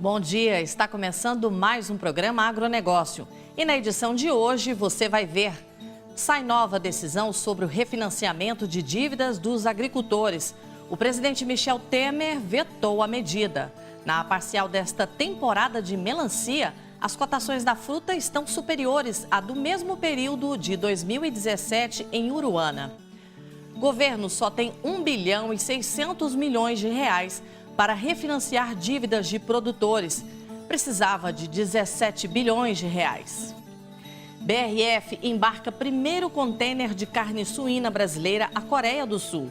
Bom dia, está começando mais um programa Agronegócio. E na edição de hoje você vai ver: sai nova decisão sobre o refinanciamento de dívidas dos agricultores. O presidente Michel Temer vetou a medida. Na parcial desta temporada de melancia, as cotações da fruta estão superiores à do mesmo período de 2017 em Uruana. O governo só tem 1 bilhão e 600 milhões de reais para refinanciar dívidas de produtores. Precisava de 17 bilhões de reais. BRF embarca primeiro contêiner de carne suína brasileira à Coreia do Sul.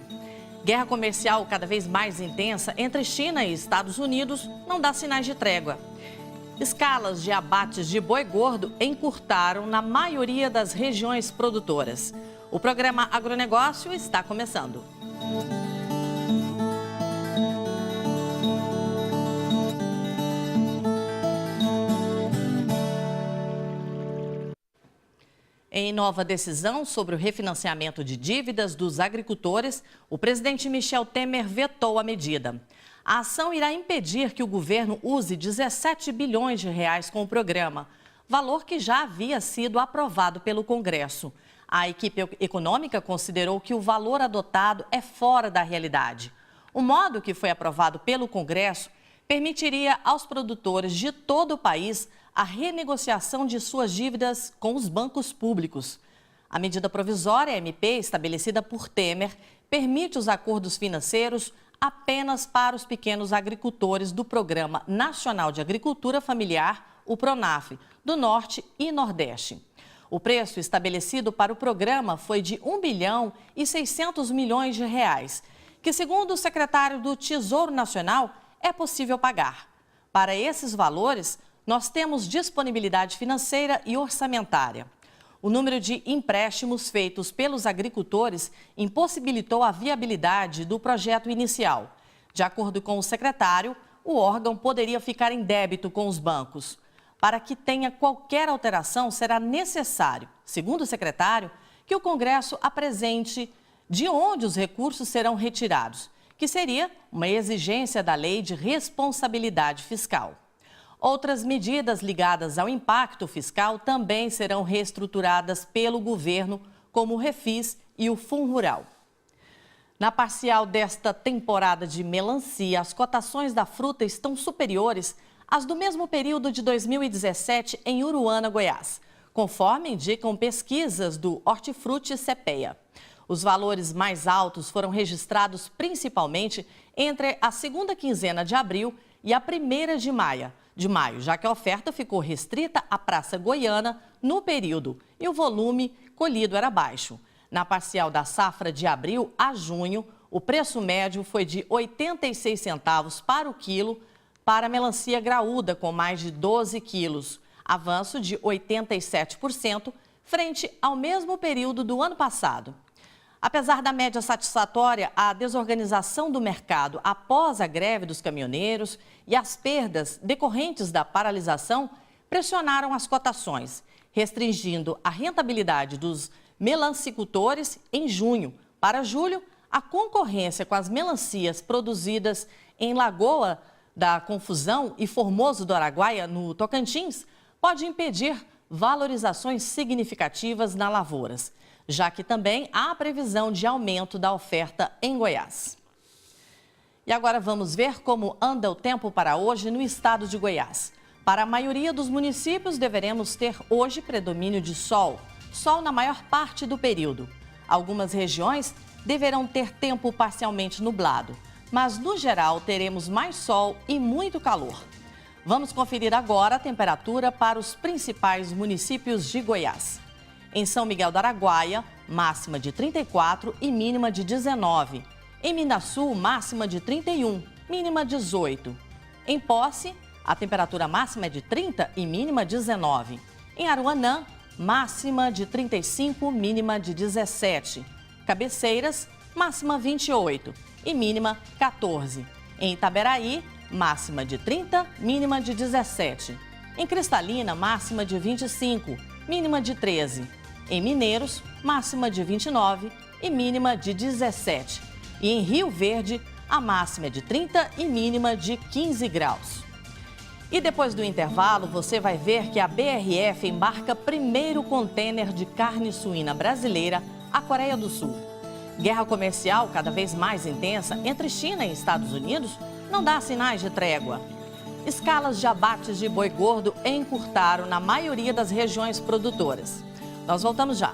Guerra comercial cada vez mais intensa entre China e Estados Unidos não dá sinais de trégua. Escalas de abates de boi gordo encurtaram na maioria das regiões produtoras. O programa Agronegócio está começando. Em nova decisão sobre o refinanciamento de dívidas dos agricultores, o presidente Michel Temer vetou a medida. A ação irá impedir que o governo use 17 bilhões de reais com o programa, valor que já havia sido aprovado pelo Congresso. A equipe econômica considerou que o valor adotado é fora da realidade. O modo que foi aprovado pelo Congresso permitiria aos produtores de todo o país a renegociação de suas dívidas com os bancos públicos. A medida provisória MP, estabelecida por Temer, permite os acordos financeiros apenas para os pequenos agricultores do Programa Nacional de Agricultura Familiar, o PRONAF, do Norte e Nordeste. O preço estabelecido para o programa foi de 1 bilhão e 600 milhões de reais, que, segundo o secretário do Tesouro Nacional, é possível pagar. Para esses valores, nós temos disponibilidade financeira e orçamentária. O número de empréstimos feitos pelos agricultores impossibilitou a viabilidade do projeto inicial. De acordo com o secretário, o órgão poderia ficar em débito com os bancos. Para que tenha qualquer alteração, será necessário, segundo o secretário, que o Congresso apresente de onde os recursos serão retirados, que seria uma exigência da Lei de Responsabilidade Fiscal. Outras medidas ligadas ao impacto fiscal também serão reestruturadas pelo governo, como o Refis e o Fundo Rural. Na parcial desta temporada de melancia, as cotações da fruta estão superiores às do mesmo período de 2017 em Uruana, Goiás, conforme indicam pesquisas do Hortifruti Cepea. Os valores mais altos foram registrados principalmente entre a segunda quinzena de abril e a primeira de maio, já que a oferta ficou restrita à Praça Goiana no período e o volume colhido era baixo. Na parcial da safra de abril a junho, o preço médio foi de 86 centavos para o quilo para a melancia graúda com mais de 12 quilos, avanço de 87% frente ao mesmo período do ano passado. Apesar da média satisfatória, a desorganização do mercado após a greve dos caminhoneiros e as perdas decorrentes da paralisação pressionaram as cotações, restringindo a rentabilidade dos melancicultores em junho. Para julho, a concorrência com as melancias produzidas em Lagoa da Confusão e Formoso do Araguaia, no Tocantins, pode impedir valorizações significativas nas lavouras, já que também há previsão de aumento da oferta em Goiás. E agora vamos ver como anda o tempo para hoje no estado de Goiás. Para a maioria dos municípios, deveremos ter hoje predomínio de sol na maior parte do período. Algumas regiões deverão ter tempo parcialmente nublado, mas no geral teremos mais sol e muito calor. Vamos conferir agora a temperatura para os principais municípios de Goiás. Em São Miguel do Araguaia, máxima de 34 e mínima de 19. Em Minasul, máxima de 31, mínima 18. Em Posse, a temperatura máxima é de 30 e mínima 19. Em Aruanã, máxima de 35, mínima de 17. Cabeceiras, máxima 28 e mínima 14. Em Itaberaí, máxima de 30, mínima de 17. Em Cristalina, máxima de 25, mínima de 13. Em Mineiros, máxima de 29 e mínima de 17. E em Rio Verde, a máxima é de 30 e mínima de 15 graus. E depois do intervalo, você vai ver que a BRF embarca primeiro contêiner de carne suína brasileira à Coreia do Sul. Guerra comercial cada vez mais intensa entre China e Estados Unidos não dá sinais de trégua. Escalas de abates de boi gordo encurtaram na maioria das regiões produtoras. Nós voltamos já.